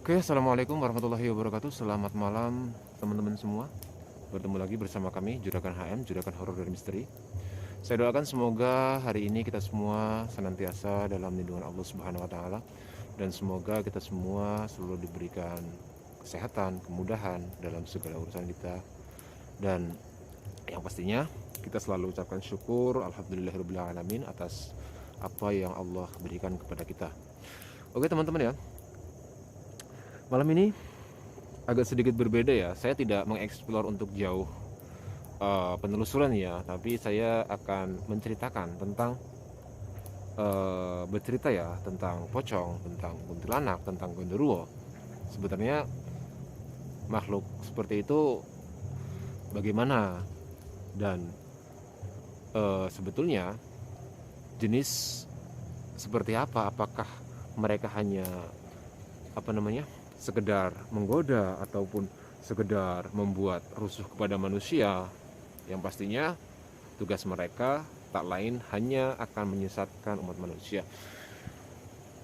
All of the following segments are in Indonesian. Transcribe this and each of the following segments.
Oke, assalamualaikum warahmatullahi wabarakatuh. Selamat malam teman-teman semua. Bertemu lagi bersama kami Juragan HM, Juragan Horor dan Misteri. Saya doakan semoga hari ini kita semua senantiasa dalam lindungan Allah Subhanahu wa taala dan semoga kita semua selalu diberikan kesehatan, kemudahan dalam segala urusan kita, dan yang pastinya kita selalu ucapkan syukur alhamdulillahirabbil alamin atas apa yang Allah berikan kepada kita. Oke teman-teman ya, malam ini agak sedikit berbeda ya. Saya tidak mengeksplor untuk jauh penelusuran ya, tapi saya akan menceritakan tentang bercerita ya tentang pocong, tentang kuntilanak, tentang genderuwo. Sebenarnya makhluk seperti itu bagaimana, dan sebetulnya jenis seperti apa? Apakah mereka hanya sekedar menggoda ataupun sekedar membuat rusuh kepada manusia? Yang pastinya tugas mereka tak lain hanya akan menyesatkan umat manusia.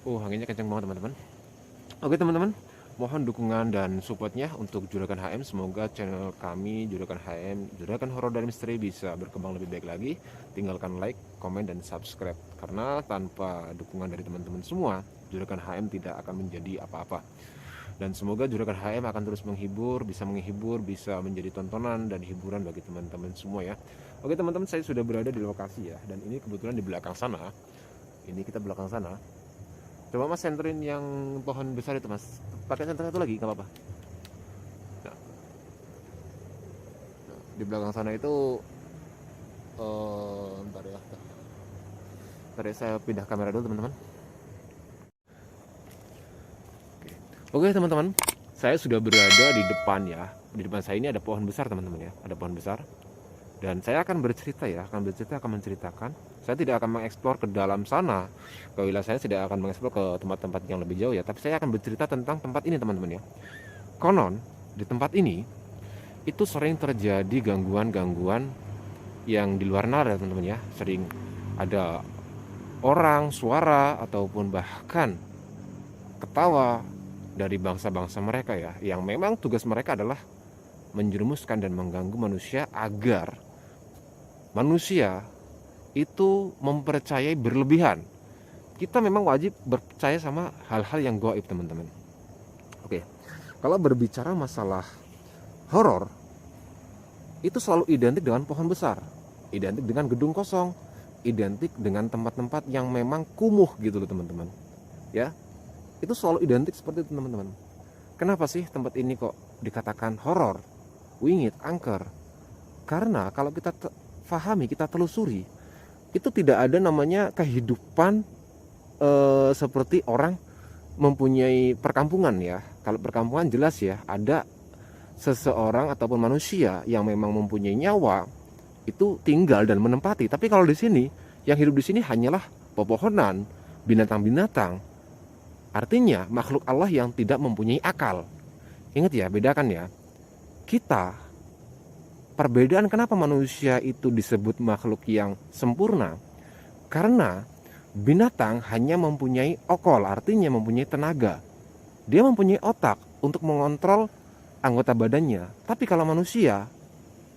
Anginnya kencang banget teman-teman. Oke teman-teman, mohon dukungan dan supportnya untuk Juragan HM. Semoga channel kami Juragan HM, Juragan Horor dan Misteri bisa berkembang lebih baik lagi. Tinggalkan like, komen, dan subscribe, karena tanpa dukungan dari teman-teman semua, Juragan HM tidak akan menjadi apa-apa. Dan semoga Juragan HM akan terus menghibur, bisa menjadi tontonan dan hiburan bagi teman-teman semua ya. Oke teman-teman, saya sudah berada di lokasi ya, dan ini kebetulan di belakang sana. Ini kita belakang sana. Coba mas senterin yang pohon besar itu mas. Pakai senter satu lagi, nggak apa-apa. Nah, di belakang sana itu, ntar ya. Ntar ya, saya pindah kamera dulu teman-teman. Oke teman-teman, saya sudah berada di depan ya. Di depan saya ini ada pohon besar teman-teman ya, ada pohon besar. Dan saya akan bercerita ya, akan menceritakan. Saya tidak akan mengeksplor ke dalam sana, ke wilayah saya tidak akan mengeksplor ke tempat-tempat yang lebih jauh ya. Tapi saya akan bercerita tentang tempat ini teman-teman ya. Konon di tempat ini itu sering terjadi gangguan-gangguan yang di luar nalar teman-teman ya. Sering ada orang, suara, ataupun bahkan ketawa dari bangsa-bangsa mereka ya, yang memang tugas mereka adalah menjerumuskan dan mengganggu manusia agar manusia itu mempercayai berlebihan. Kita memang wajib percaya sama hal-hal yang gaib teman-teman. Oke, kalau berbicara masalah horor, itu selalu identik dengan pohon besar, identik dengan gedung kosong, identik dengan tempat-tempat yang memang kumuh gitu loh teman-teman ya. Itu selalu identik seperti itu teman-teman. Kenapa sih tempat ini kok dikatakan horor, wingit, angker? Karena kalau kita pahami, kita telusuri, itu tidak ada namanya kehidupan seperti orang mempunyai perkampungan ya. Kalau perkampungan jelas ya, ada seseorang ataupun manusia yang memang mempunyai nyawa itu tinggal dan menempati. Tapi kalau di sini, yang hidup di sini hanyalah pepohonan, binatang-binatang. Artinya makhluk Allah yang tidak mempunyai akal. Ingat ya, bedakan ya. Kita, perbedaan kenapa manusia itu disebut makhluk yang sempurna? Karena binatang hanya mempunyai okol, artinya mempunyai tenaga. Dia mempunyai otak untuk mengontrol anggota badannya. Tapi kalau manusia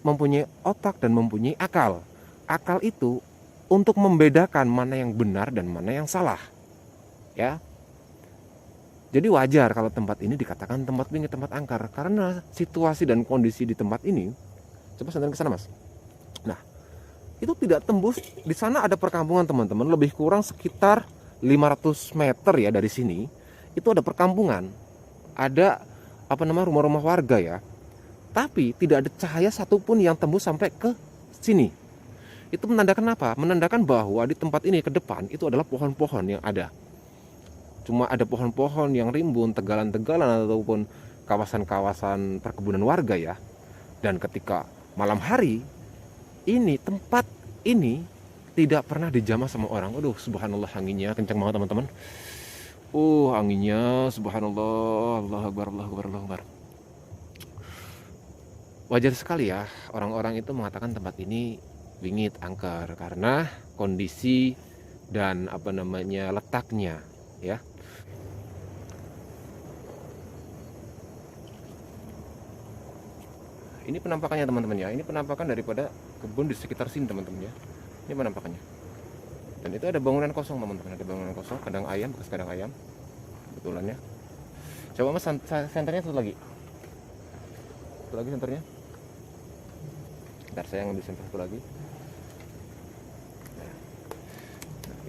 mempunyai otak dan mempunyai akal. Akal itu untuk membedakan mana yang benar dan mana yang salah. Ya. Jadi wajar kalau tempat ini dikatakan tempat wingit, tempat angker, karena situasi dan kondisi di tempat ini. Coba sandaran ke sana mas. Nah, itu tidak tembus. Di sana ada perkampungan teman-teman, lebih kurang sekitar 500 meter ya dari sini. Itu ada perkampungan, ada rumah-rumah warga ya. Tapi tidak ada cahaya satupun yang tembus sampai ke sini. Itu menandakan apa? Menandakan bahwa di tempat ini ke depan itu adalah pohon-pohon yang ada. Cuma ada pohon-pohon yang rimbun, tegalan-tegalan, ataupun kawasan-kawasan perkebunan warga ya. Dan ketika malam hari, ini tempat ini tidak pernah dijamah sama orang. Aduh, subhanallah, anginnya kencang banget teman-teman. Anginnya subhanallah, Allahu Akbar, Allahu Akbar, Allahu Akbar. Wajar sekali ya orang-orang itu mengatakan tempat ini wingit, angker, karena kondisi dan letaknya ya. Ini penampakannya teman-teman ya. Ini penampakan daripada kebun di sekitar sini teman-teman ya. Ini penampakannya. Dan itu ada bangunan kosong teman-teman. Ada bangunan kosong, kandang ayam, bekas kandang ayam. Kebetulan ya. Coba mas senternya satu lagi. Satu lagi senternya. Ntar saya ngambil senter satu lagi. Nah,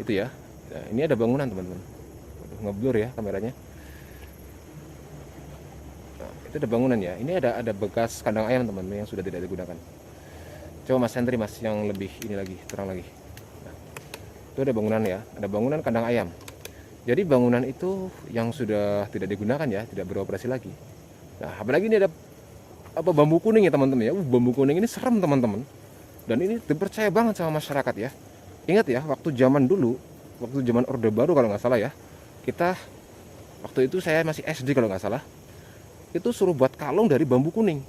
itu ya. Nah, ini ada bangunan teman-teman. Ngeblur ya kameranya. Nah, itu ada bangunan ya. Ini ada bekas kandang ayam teman-teman yang sudah tidak digunakan. Coba mas sentri mas yang lebih ini lagi terang lagi. Nah, itu ada bangunan ya. Ada bangunan kandang ayam. Jadi bangunan itu yang sudah tidak digunakan ya, tidak beroperasi lagi. Nah, apalagi ini ada apa bambu kuning ya teman-teman ya. Bambu kuning ini serem teman-teman. Dan ini dipercaya banget sama masyarakat ya. Ingat ya, waktu zaman dulu, waktu zaman Orde Baru kalau nggak salah ya, kita waktu itu saya masih SD kalau nggak salah, itu suruh buat kalung dari bambu kuning,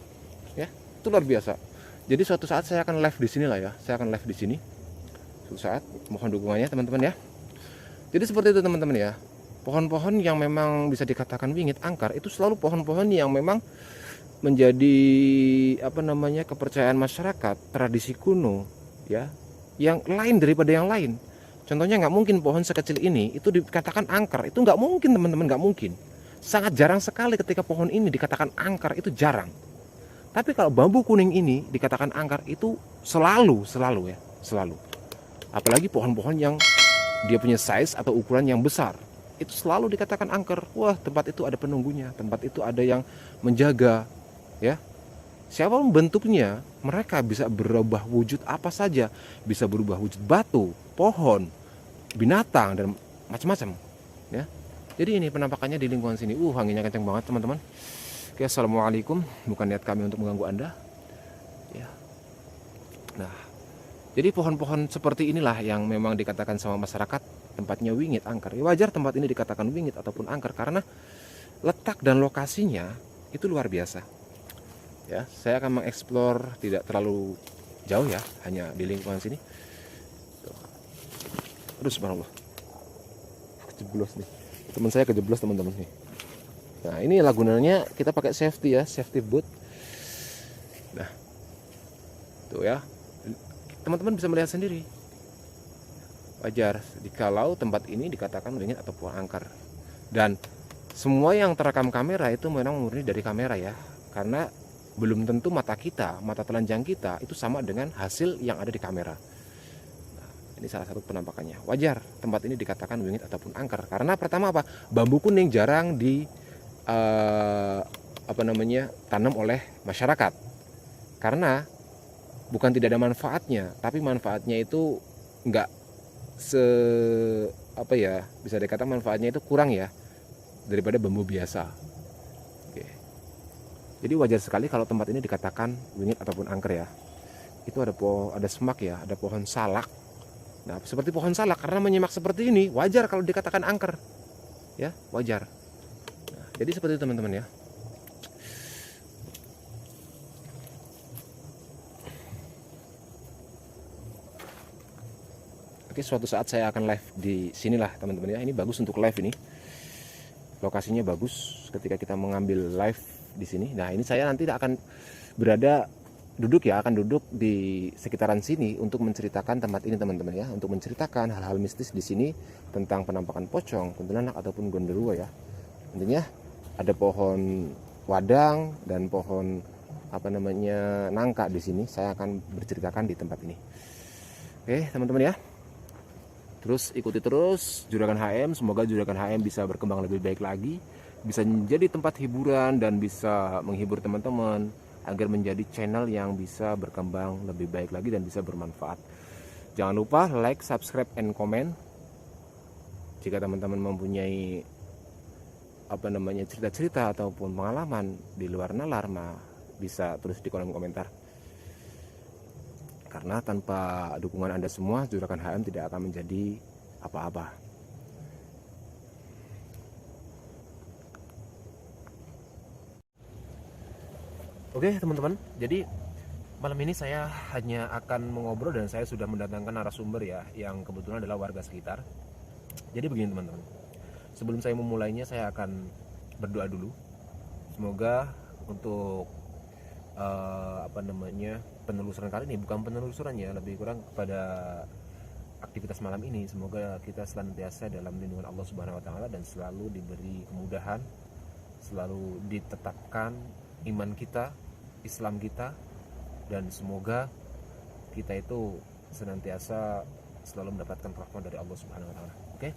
ya itu luar biasa. Jadi suatu saat saya akan live di sini lah ya, saya akan live di sini. Suatu saat, mohon dukungannya teman-teman ya. Jadi seperti itu teman-teman ya. Pohon-pohon yang memang bisa dikatakan wingit angkar itu selalu pohon-pohon yang memang menjadi apa namanya kepercayaan masyarakat, tradisi kuno ya, yang lain daripada yang lain. Contohnya nggak mungkin pohon sekecil ini itu dikatakan angker, itu nggak mungkin teman-teman, nggak mungkin. Sangat jarang sekali ketika pohon ini dikatakan angker, itu jarang. Tapi kalau bambu kuning ini dikatakan angker itu selalu ya, selalu. Apalagi pohon-pohon yang dia punya size atau ukuran yang besar, itu selalu dikatakan angker. Wah, tempat itu ada penunggunya, tempat itu ada yang menjaga ya. Siapapun bentuknya, mereka bisa berubah wujud apa saja, bisa berubah wujud batu, pohon, binatang dan macam-macam ya. Jadi ini penampakannya di lingkungan sini. Anginnya kencang banget teman-teman. Oke, assalamualaikum. Bukan niat kami untuk mengganggu Anda ya. Nah, jadi pohon-pohon seperti inilah yang memang dikatakan sama masyarakat tempatnya wingit angker. Ya, wajar tempat ini dikatakan wingit ataupun angker karena letak dan lokasinya itu luar biasa. Ya, saya akan mengeksplor tidak terlalu jauh ya, hanya di lingkungan sini. Aduh, subhanallah. Kejeblos nih. Teman saya kejeblos teman-teman nih. Nah, ini lagunanya kita pakai safety ya, safety boot. Nah, tuh ya. Teman-teman bisa melihat sendiri. Wajar jikalau tempat ini dikatakan wingit ataupun angker. Dan semua yang terekam kamera itu memang murni dari kamera ya. Karena belum tentu mata kita, mata telanjang kita itu sama dengan hasil yang ada di kamera. Nah, ini salah satu penampakannya. Wajar tempat ini dikatakan wingit ataupun angker. Karena pertama apa? Bambu kuning jarang tanam oleh masyarakat. Karena bukan tidak ada manfaatnya, tapi manfaatnya itu enggak bisa dikatakan manfaatnya itu kurang ya daripada bambu biasa. Oke. Jadi wajar sekali kalau tempat ini dikatakan wingit ataupun angker ya. Itu ada semak ya, ada pohon salak. Nah, seperti pohon salak karena menyimak seperti ini, wajar kalau dikatakan angker. Ya, wajar. Nah, jadi seperti itu teman-teman ya. Oke, suatu saat saya akan live di sinilah teman-teman ya. Ini bagus untuk live ini. Lokasinya bagus ketika kita mengambil live di sini. Nah, ini saya nanti akan akan duduk di sekitaran sini untuk menceritakan tempat ini teman-teman ya, untuk menceritakan hal-hal mistis di sini tentang penampakan pocong, kuntilanak ataupun gondoruo ya. Intinya ada pohon wadang dan pohon nangka di sini. Saya akan berceritakan di tempat ini. Oke, teman-teman ya. Terus ikuti terus Juragan HM, semoga Juragan HM bisa berkembang lebih baik lagi, bisa menjadi tempat hiburan dan bisa menghibur teman-teman agar menjadi channel yang bisa berkembang lebih baik lagi dan bisa bermanfaat. Jangan lupa like, subscribe, and comment. Jika teman-teman mempunyai cerita-cerita ataupun pengalaman di luar nalar, bisa tulis di kolom komentar. Karena tanpa dukungan Anda semua, Juragan HM tidak akan menjadi apa-apa. Oke teman-teman, jadi malam ini saya hanya akan mengobrol dan saya sudah mendatangkan narasumber ya, yang kebetulan adalah warga sekitar. Jadi begini teman-teman, sebelum saya memulainya saya akan berdoa dulu. Semoga untuk penelusuran kali ini, bukan penelusuran ya, lebih kurang kepada aktivitas malam ini. Semoga kita senantiasa dalam lindungan Allah Subhanahu wa taala dan selalu diberi kemudahan, selalu ditetapkan iman kita, Islam kita, dan semoga kita itu senantiasa selalu mendapatkan rahmat dari Allah Subhanahu wa taala. Oke?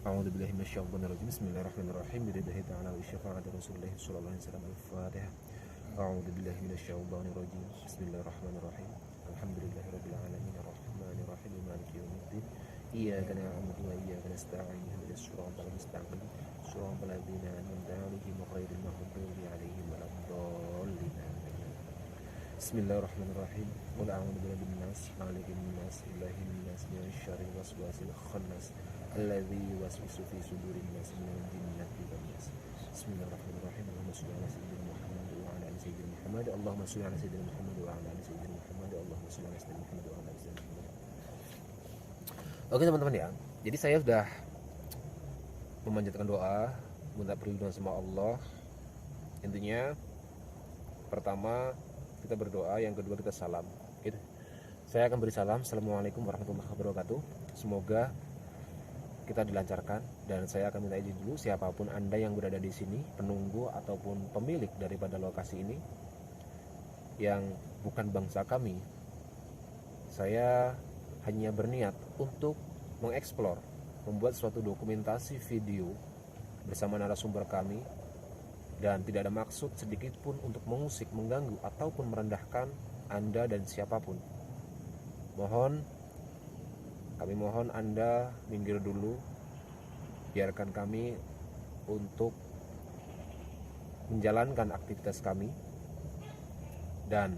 A'udzubillahi minasyaitonir rajim. Bismillahirrahmanirrahim. Biridhi ta'ala wa syafa'ati Rasulillah sallallahu alaihi wasallam. Al-Fatihah. A'udzubillahi minasyaitonir rajim. Bismillahirrahmanirrahim. Alhamdulillahirabbil alamin arrahmanir rahim maliki yaumiddin. Iyyaka na'budu wa iyyaka nasta'in. Ihdinas siratal mustaqim. Siratal ladzina an'amta 'alaihim ghairil maghdubi 'alaihim waladdallin. Bismillahirrahmanirrahim. Qul a'udzu birabbin nas, malikin nas, ilahin nas, min syarril waswasil khannas, alladzi yuwaswisu fi sudurin nas minal jinnati wan nas. Bismillahirrahmanirrahim. Allahumma shalli ala sayyidina Muhammad wa ala ali sayyidina Muhammad. Allahumma shalli ala sayyidina Muhammad wa ala ali sayyidina Muhammad. Allahumma shalli ala sayyidina Muhammad wa ala ali sayyidina Muhammad. Oke teman-teman ya. Jadi saya sudah memanjatkan doa, minta perlindungan sama Allah. Intinya pertama kita berdoa, yang kedua kita salam. Gitu. Saya akan beri salam. Assalamualaikum warahmatullahi wabarakatuh. Semoga kita dilancarkan, dan saya akan minta izin dulu siapapun Anda yang berada di sini, penunggu ataupun pemilik daripada lokasi ini yang bukan bangsa kami. Saya hanya berniat untuk mengeksplor, membuat suatu dokumentasi video bersama narasumber kami, dan tidak ada maksud sedikit pun untuk mengusik, mengganggu ataupun merendahkan Anda dan siapapun. Kami mohon Anda minggir dulu, biarkan kami untuk menjalankan aktivitas kami, dan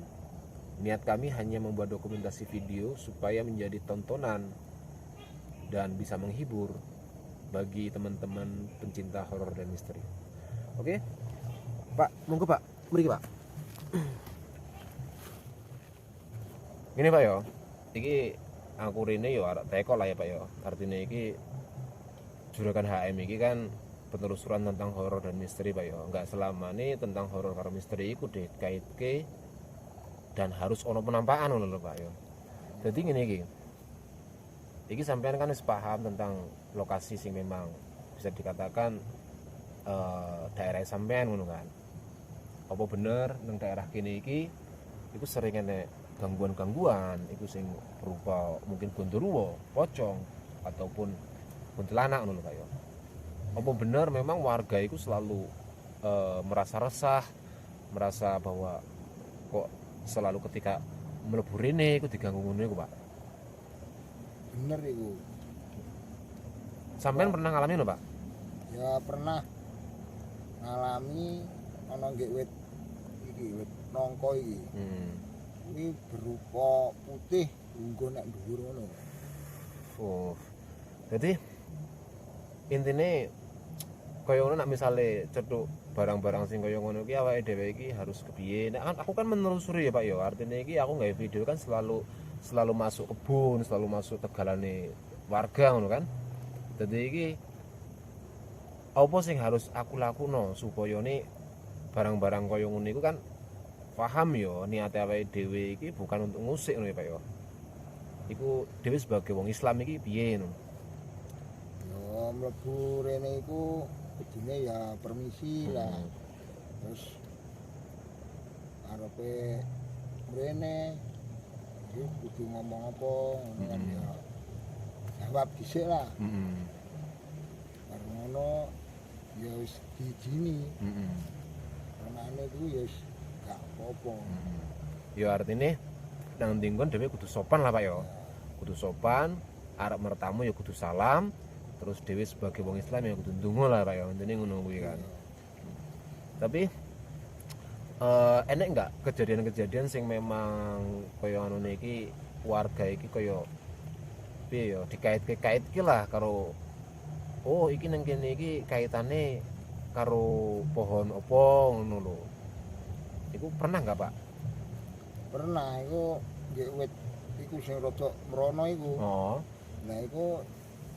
niat kami hanya membuat dokumentasi video supaya menjadi tontonan dan bisa menghibur bagi teman-teman pencinta horor dan misteri. Oke? Pak, monggo Pak, mriki Pak. Gini Pak yo, iki aku rene yo arek teko lah ya Pak yo. Artinya iki juragan HM iki kan penelusuran tentang horor dan misteri Pak yo. Enggak selamane tentang horor karo misteri iku dikaitke dan harus ono penampakan ngono lho Pak yo. Dadi ngene iki. Iki sampean kan wis paham tentang lokasi sing memang bisa dikatakan daerah sampean ngono kan. Apa bener nang daerah kene iki iku sering enek gangguan-gangguan iku sing berupa mungkin gondoruwo, pocong ataupun kuntilanak ngono kaya. Apa bener memang warga iku selalu merasa resah, merasa bahwa kok selalu ketika mlebu rene iku diganggu ngono iku, Pak? Bener iku. Sampean pernah ngalamin lho, Pak? Ya pernah ngalami ana nggih wit iki, wit nangka iki. Ini berupa putih nggo nek dhuwur ngono. Oh. Jadi intine kaya ngono nek misale cethuk barang-barang sing kaya ngono iki awake dhewe iki harus kepiye? Nek aku kan menelusuri ya Pak ya. Artinya iki aku nggawe video kan selalu masuk kebun, selalu masuk tegalane warga ngono kan. Dadi iki apa sing harus aku lakuno supaya nih barang-barang kaya ngono iku kan paham yo niate awake dhewe iki bukan untuk ngusik ngono ya Pak yo. Iku dhewe sebagai wong Islam iki piye ngono. Ya mlebu rene iku kudune ya permisi lah. Terus arepe rene iki kudu ngomong apa ngono kan ya. Jawab dhisik lah. Karena ngono ya wis diijini. Karena iku ya wis gak apa-apa. Ya artinya nang tinggon dhewe kudu sopan lah Pak ya. Kudu sopan, arep mertamu ya kudu salam, terus dhewe sebagai wong Islam ya kudu ndonga lah Pak ya. Intine ngono kuwi kan. Tapi enek enggak kejadian-kejadian sing memang kaya ngono iki warga iki kaya piye ya dikait-kaitke lah karo oh iki nang kene iki kaitane karo pohon apa ngono lho. Iku pernah enggak Pak? Pernah iku nggih wit iku sing rada mrono iku. Oh. Nah iku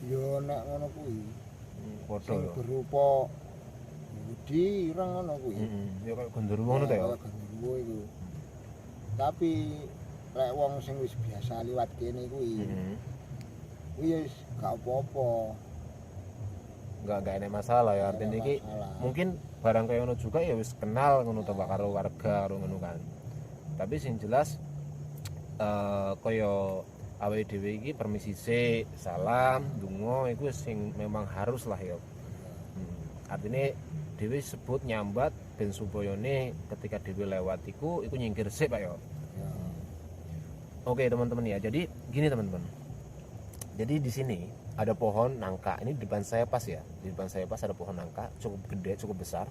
ya nek ngono kuwi. Padha Sing ya. berupa budi ireng ngono kuwi. Ya kaya gondoruwo ngono ta ya. Gondoruwo iku. Tapi lek wong sing wis biasa liwat kene kuwi wis gak apa-apa. Nggak enak masalah ya, artinya Gak iki masalah. mungkin barang kayak ngono juga ya wis kenal ngono to Pak, karo warga karo ngono kan. Tapi sing jelas kaya awake dhewe iki permisi sik, salam, donga iku sing memang harus lah ya. Artinya dhewe sebut nyambat ben supayane ketika dhewe lewat iku nyingkir sik Pak ya. Ya. Oke teman-teman ya, jadi gini teman-teman. Jadi di sini ada pohon nangka, ini di depan saya pas ya, di depan saya pas ada pohon nangka cukup gede, cukup besar,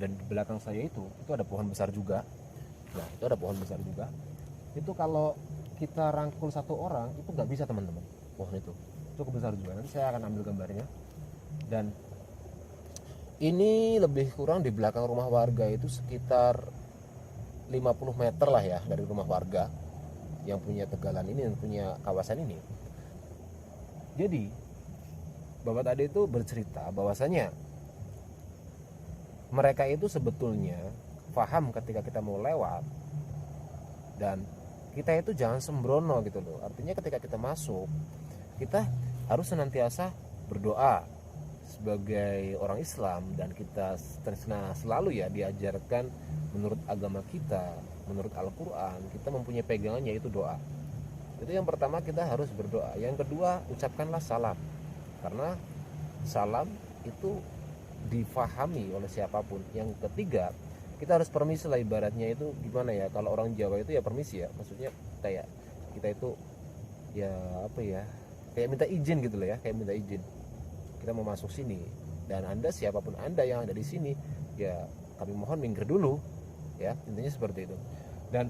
dan di belakang saya itu ada pohon besar juga. Nah itu ada pohon besar juga. Itu kalau kita rangkul satu orang itu nggak bisa teman-teman, pohon itu cukup besar juga. Nanti saya akan ambil gambarnya. Dan ini lebih kurang di belakang rumah warga itu sekitar 50 meter lah ya dari rumah warga yang punya tegalan ini, yang punya kawasan ini. Jadi Bapak tadi itu bercerita bahwasanya mereka itu sebetulnya paham ketika kita mau lewat, dan kita itu jangan sembrono gitu loh. Artinya ketika kita masuk, kita harus senantiasa berdoa sebagai orang Islam, dan kita selalu ya diajarkan menurut agama kita, menurut Al-Quran, kita mempunyai pegangan yaitu doa. Itu yang pertama, kita harus berdoa. Yang kedua, ucapkanlah salam, karena salam itu difahami oleh siapapun. Yang ketiga, kita harus permisi lah, ibaratnya itu gimana ya, kalau orang Jawa itu ya permisi ya, maksudnya kayak kita itu ya apa ya, kayak minta izin gitu loh ya, kayak minta izin kita mau masuk sini, dan Anda siapapun Anda yang ada di sini ya kami mohon minggir dulu ya, intinya seperti itu. Dan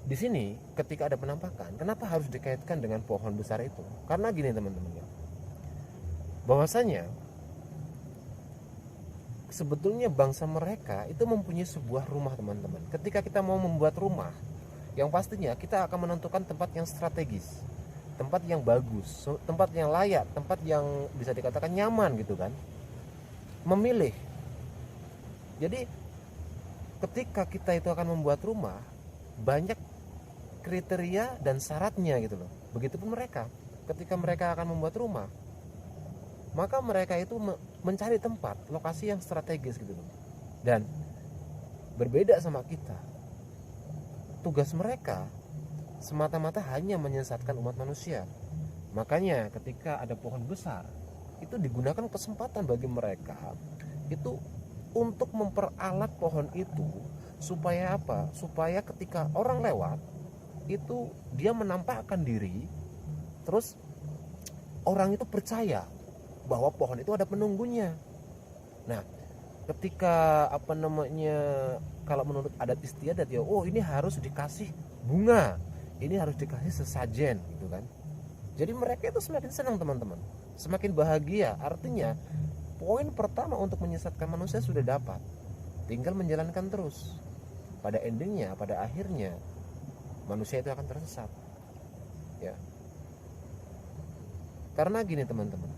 di sini ketika ada penampakan, kenapa harus dikaitkan dengan pohon besar itu? Karena gini teman-teman ya, bahwasanya sebetulnya bangsa mereka itu mempunyai sebuah rumah teman-teman. Ketika kita mau membuat rumah, yang pastinya kita akan menentukan tempat yang strategis, tempat yang bagus, tempat yang layak, tempat yang bisa dikatakan nyaman gitu kan, memilih. Jadi ketika kita itu akan membuat rumah, banyak kriteria dan syaratnya gitu loh. Begitupun mereka, ketika mereka akan membuat rumah, maka mereka itu mencari tempat, lokasi yang strategis gitu loh. Dan berbeda sama kita, tugas mereka semata-mata hanya menyesatkan umat manusia. Makanya ketika ada pohon besar, itu digunakan kesempatan bagi mereka itu untuk memperalat pohon itu, supaya apa? Supaya ketika orang lewat itu dia menampakkan diri, terus orang itu percaya bahwa pohon itu ada penunggunya. Nah, ketika kalau menurut adat istiadat ya, oh ini harus dikasih bunga, ini harus dikasih sesajen gitu kan. Jadi mereka itu semakin senang teman-teman, semakin bahagia. Artinya poin pertama untuk menyesatkan manusia sudah dapat, tinggal menjalankan terus. Pada endingnya, pada akhirnya manusia itu akan tersesat ya. Karena gini teman-teman,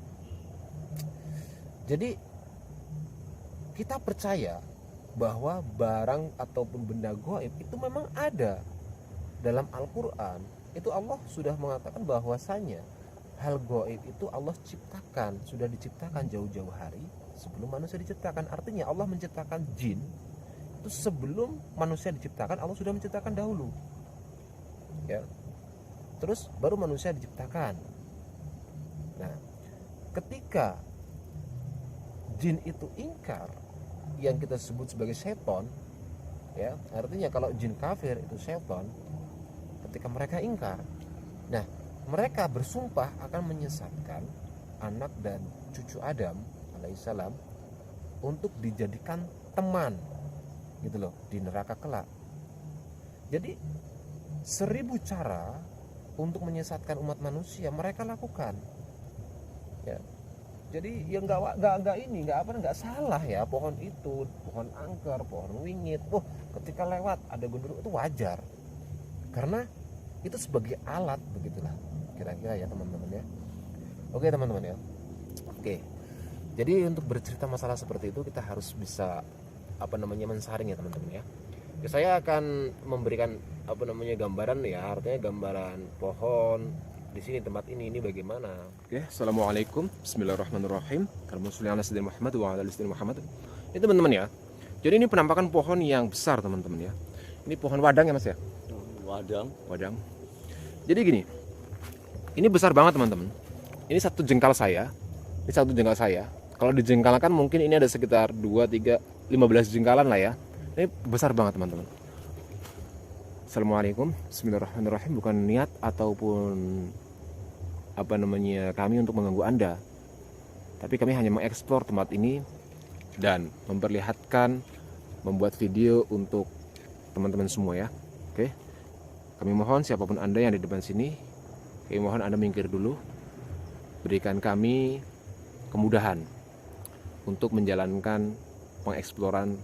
jadi kita percaya bahwa barang ataupun benda gaib itu memang ada. Dalam Al-Quran itu Allah sudah mengatakan bahwasanya hal gaib itu Allah ciptakan, sudah diciptakan jauh-jauh hari sebelum manusia diciptakan. Artinya Allah menciptakan jin itu sebelum manusia diciptakan, Allah sudah menciptakan dahulu ya. Terus baru manusia diciptakan. Nah, ketika jin itu ingkar, yang kita sebut sebagai seton ya, artinya kalau jin kafir itu seton, ketika mereka ingkar, nah mereka bersumpah akan menyesatkan anak dan cucu Adam alaihissalam untuk dijadikan teman gitu loh di neraka kelak. Jadi 1000 cara untuk menyesatkan umat manusia mereka lakukan ya. Jadi ya nggak salah ya, pohon itu, pohon angker, pohon wingit, ketika lewat ada gundurwo itu wajar, karena itu sebagai alat, begitulah kira-kira ya teman-teman ya. Oke teman-teman ya. Oke, jadi untuk bercerita masalah seperti itu kita harus bisa mensaring ya teman-teman ya. Ya, saya akan memberikan gambaran ya, artinya gambaran pohon di sini tempat ini bagaimana. Oke, assalamualaikum, bismillahirrahmanirrahim. Alhamdulillah Muhammad wa ala ali Muhammad. Ini teman-teman ya. Jadi ini penampakan pohon yang besar teman-teman ya. Ini pohon wadang ya Mas ya? Wadang. Jadi gini. Ini besar banget teman-teman. Ini satu jengkal saya. Kalau dijengkalkan mungkin ini ada sekitar 2, 3, 15 jengkalan lah ya. Ini besar banget teman-teman. Assalamualaikum, bismillahirrahmanirrahim. Bukan niat ataupun kami untuk mengganggu Anda. Tapi kami hanya mengeksplor tempat ini dan memperlihatkan, membuat video untuk teman-teman semua ya. Oke. Kami mohon siapapun Anda yang di depan sini, kami mohon Anda minggir dulu. Berikan kami kemudahan untuk menjalankan pengeksploran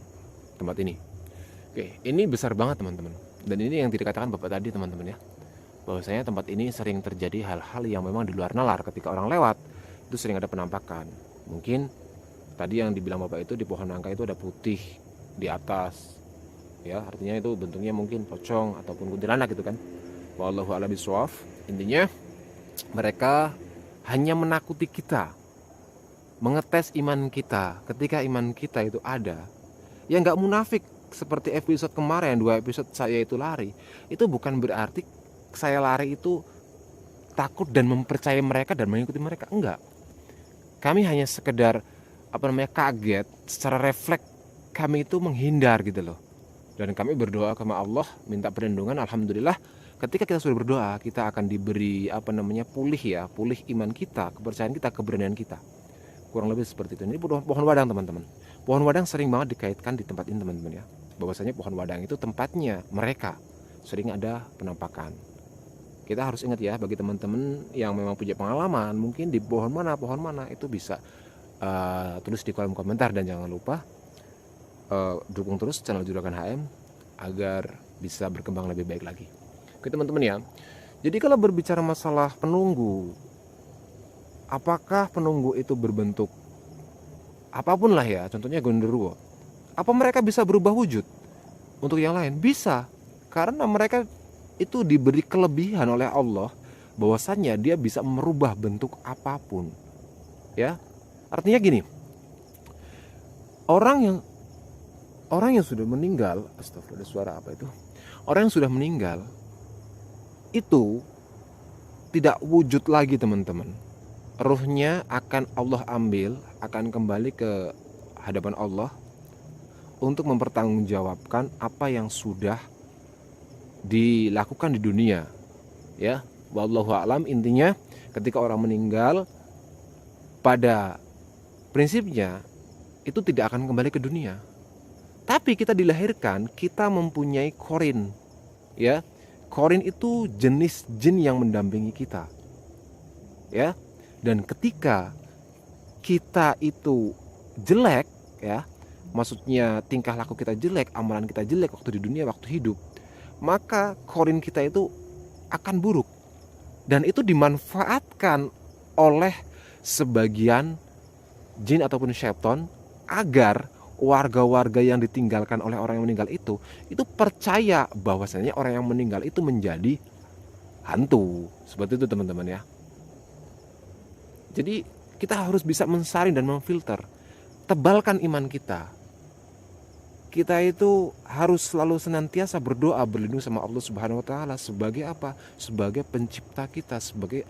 tempat ini. Oke, ini besar banget teman-teman. Dan ini yang dikatakan Bapak tadi teman-teman ya. Bahwasanya tempat ini sering terjadi hal-hal yang memang di luar nalar. Ketika orang lewat, itu sering ada penampakan. Mungkin tadi yang dibilang Bapak itu di pohon nangka itu ada putih di atas. Ya, artinya itu bentuknya mungkin pocong ataupun kuntilanak gitu kan. Wallahu a'lam bishawab. Intinya mereka hanya menakuti kita, mengetes iman kita. Ketika iman kita itu ada, ya nggak munafik seperti episode kemarin, 2 episode saya itu lari. Itu bukan berarti saya lari itu takut dan mempercayai mereka dan mengikuti mereka, enggak. Kami hanya sekedar kaget, secara refleks kami itu menghindar gitu loh. Dan kami berdoa kepada Allah, minta perlindungan. Alhamdulillah, ketika kita sudah berdoa, kita akan diberi pulih iman kita, kepercayaan kita, keberanian kita. Kurang lebih seperti itu. Ini pohon wadang teman-teman. Pohon wadang sering banget dikaitkan di tempat ini teman-teman ya. Bahwasanya pohon wadang itu tempatnya mereka sering ada penampakan. Kita harus ingat ya, bagi teman-teman yang memang punya pengalaman, mungkin di pohon mana itu bisa tulis di kolom komentar. Dan jangan lupa dukung terus channel Juragan HM agar bisa berkembang lebih baik lagi. Oke teman-teman ya. Jadi kalau berbicara masalah penunggu, apakah penunggu itu berbentuk apapun lah ya, contohnya genderuwo, apa mereka bisa berubah wujud untuk yang lain? Bisa, karena mereka itu diberi kelebihan oleh Allah, bahwasannya dia bisa merubah bentuk apapun ya. Artinya gini, orang yang sudah meninggal, astagfirullah, suara apa itu? Orang yang sudah meninggal itu tidak wujud lagi teman-teman. Ruhnya akan Allah ambil, akan kembali ke hadapan Allah untuk mempertanggungjawabkan apa yang sudah dilakukan di dunia ya. Wallahu a'lam. Intinya ketika orang meninggal, pada prinsipnya itu tidak akan kembali ke dunia. Tapi kita dilahirkan, kita mempunyai korin ya. Korin itu jenis jin yang mendampingi kita ya. Dan ketika kita itu jelek ya, maksudnya tingkah laku kita jelek, amalan kita jelek waktu di dunia, waktu hidup, maka korin kita itu akan buruk. Dan itu dimanfaatkan oleh sebagian jin ataupun syaitan agar warga-warga yang ditinggalkan oleh orang yang meninggal itu percaya bahwasanya orang yang meninggal itu menjadi hantu. Seperti itu teman-teman ya. Jadi kita harus bisa mensaring dan memfilter. Tebalkan iman kita. Kita itu harus selalu senantiasa berdoa, berlindung sama Allah Subhanahu wa taala sebagai apa? Sebagai pencipta kita, sebagai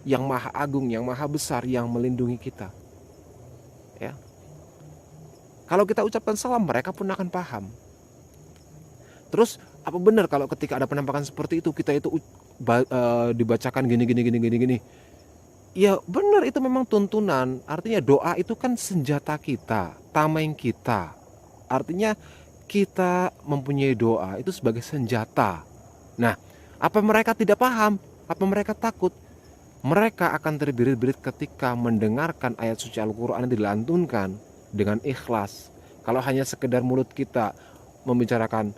yang maha agung, yang maha besar, yang melindungi kita. Ya. Kalau kita ucapkan salam, mereka pun akan paham. Terus apa benar kalau ketika ada penampakan seperti itu kita itu dibacakan gini? Ya benar, itu memang tuntunan. Artinya doa itu kan senjata kita, tameng kita. Artinya kita mempunyai doa itu sebagai senjata. Nah, apa mereka tidak paham? Apa mereka takut? Mereka akan terbirit-birit ketika mendengarkan ayat suci Al-Quran yang dilantunkan dengan ikhlas. Kalau hanya sekedar mulut kita membicarakan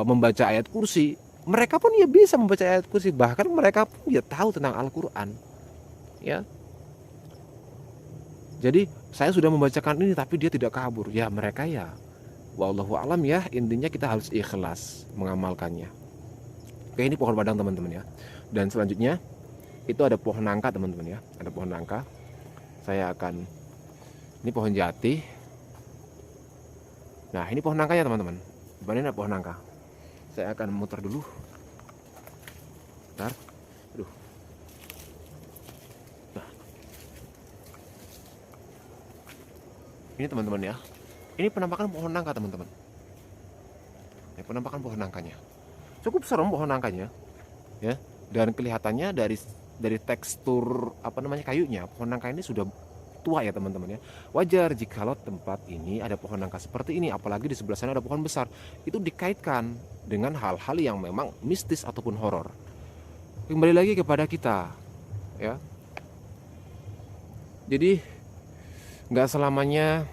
membaca ayat kursi, mereka pun ya bisa membaca ayat kursi, bahkan mereka pun ya tahu tentang Al-Quran ya. Jadi saya sudah membacakan ini tapi dia tidak kabur, ya mereka ya wallahu alam ya, intinya kita harus ikhlas mengamalkannya. Oke, ini pohon padang teman-teman ya. Dan selanjutnya itu ada pohon nangka teman-teman ya, ada pohon nangka. Ini pohon jati. Nah, ini pohon nangkanya teman-teman. Depan ini ada pohon nangka. Saya akan muter dulu. Bentar. Aduh. Nah. Ini teman-teman ya. Ini penampakan pohon nangka teman-teman. Ini penampakan pohon nangkanya. Cukup serem pohon nangkanya, ya. Dan kelihatannya dari tekstur kayunya, pohon nangka ini sudah tua ya teman-teman ya. Wajar jikalau tempat ini ada pohon nangka seperti ini, apalagi di sebelah sana ada pohon besar. Itu dikaitkan dengan hal-hal yang memang mistis ataupun horor. Kembali lagi kepada kita, ya. Jadi nggak selamanya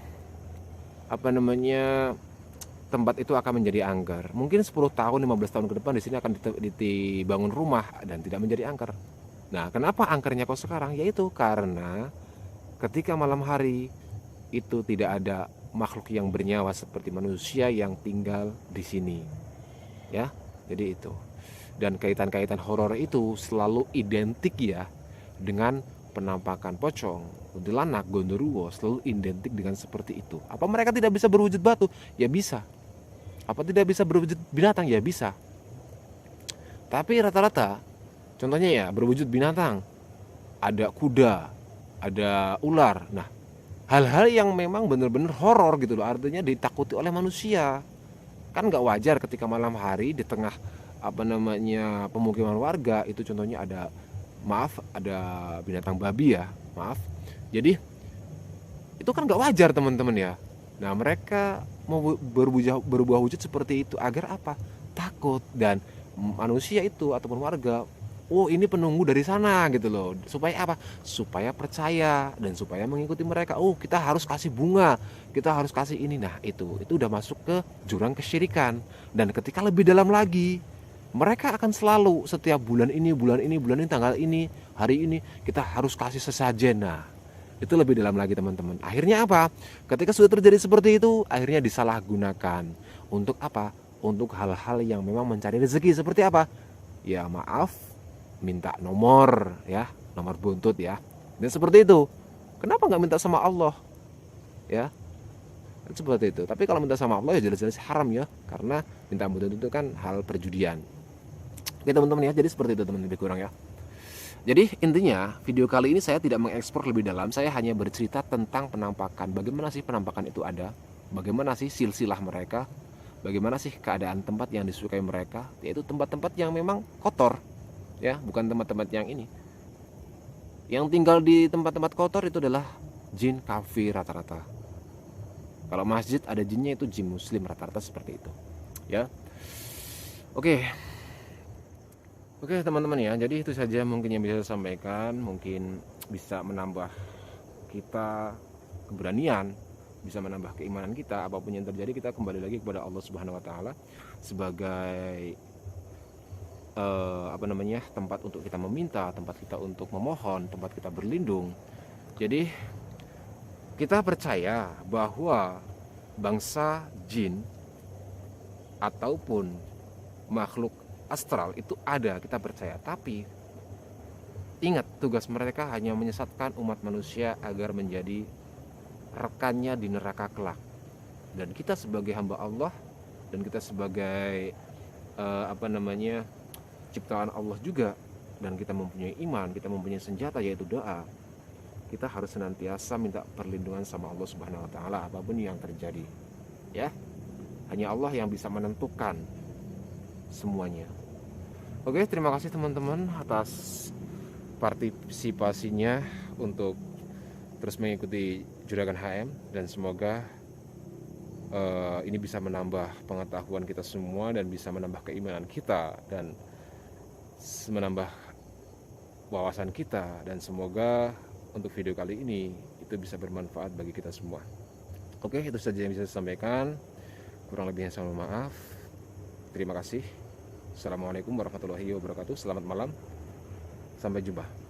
tempat itu akan menjadi angker. Mungkin 10 tahun, 15 tahun ke depan di sini akan dibangun rumah dan tidak menjadi angker. Nah, kenapa angkernya kok sekarang? Yaitu karena ketika malam hari itu tidak ada makhluk yang bernyawa seperti manusia yang tinggal di sini. Ya, jadi itu. Dan kaitan-kaitan horor itu selalu identik ya dengan penampakan pocong, kuntilanak, gondoruo, selalu identik dengan seperti itu. Apa mereka tidak bisa berwujud batu? Ya bisa. Apa tidak bisa berwujud binatang? Ya bisa. Tapi rata-rata, contohnya ya berwujud binatang, ada kuda, ada ular. Nah, hal-hal yang memang benar-benar horor gitu loh, artinya ditakuti oleh manusia. Kan nggak wajar ketika malam hari di tengah pemukiman warga itu, contohnya ada binatang babi ya, maaf. Jadi itu kan nggak wajar teman-teman ya. Nah, mereka mau berubah wujud seperti itu agar apa? Takut, dan manusia itu ataupun warga, oh ini penunggu dari sana gitu loh. Supaya apa? Supaya percaya dan supaya mengikuti mereka. Oh, kita harus kasih bunga, kita harus kasih ini. Nah, itu udah masuk ke jurang kesyirikan. Dan ketika lebih dalam lagi, mereka akan selalu setiap bulan ini, tanggal ini, hari ini kita harus kasih sesajen. Nah, itu lebih dalam lagi teman-teman. Akhirnya apa? Ketika sudah terjadi seperti itu, akhirnya disalahgunakan. Untuk apa? Untuk hal-hal yang memang mencari rezeki. Seperti apa? Ya maaf, minta nomor ya, nomor buntut ya. Dan seperti itu. Kenapa nggak minta sama Allah? Ya, seperti itu. Tapi kalau minta sama Allah ya jelas-jelas haram ya, karena minta buntut itu kan hal perjudian. Oke teman-teman ya, jadi seperti itu teman-teman, lebih kurang ya. Jadi intinya video kali ini saya tidak mengeksplor lebih dalam, saya hanya bercerita tentang penampakan. Bagaimana sih penampakan itu ada, bagaimana sih silsilah mereka, bagaimana sih keadaan tempat yang disukai mereka, yaitu tempat-tempat yang memang kotor ya, bukan tempat-tempat yang ini. Yang tinggal di tempat-tempat kotor itu adalah jin kafir rata-rata. Kalau masjid ada jinnya itu jin muslim rata-rata seperti itu ya. Oke teman-teman ya, jadi itu saja mungkin yang bisa saya sampaikan. Mungkin bisa menambah kita keberanian, bisa menambah keimanan kita. Apapun yang terjadi, kita kembali lagi kepada Allah Subhanahu Wa Taala sebagai tempat untuk kita meminta, tempat kita untuk memohon, tempat kita berlindung. Jadi kita percaya bahwa bangsa jin ataupun makhluk astral itu ada, kita percaya. Tapi ingat, tugas mereka hanya menyesatkan umat manusia agar menjadi rekannya di neraka kelak. Dan kita sebagai hamba Allah, dan kita sebagai ciptaan Allah juga, dan kita mempunyai iman, kita mempunyai senjata yaitu doa. Kita harus senantiasa minta perlindungan sama Allah Subhanahu Wa Taala apapun yang terjadi ya. Hanya Allah yang bisa menentukan semuanya. Oke, terima kasih teman-teman atas partisipasinya untuk terus mengikuti Juragan HM, dan semoga ini bisa menambah pengetahuan kita semua dan bisa menambah keimanan kita dan menambah wawasan kita, dan semoga untuk video kali ini itu bisa bermanfaat bagi kita semua. Oke, itu saja yang bisa saya sampaikan. Kurang lebihnya saya mohon maaf. Terima kasih. Assalamualaikum warahmatullahi wabarakatuh. Selamat malam. Sampai jumpa.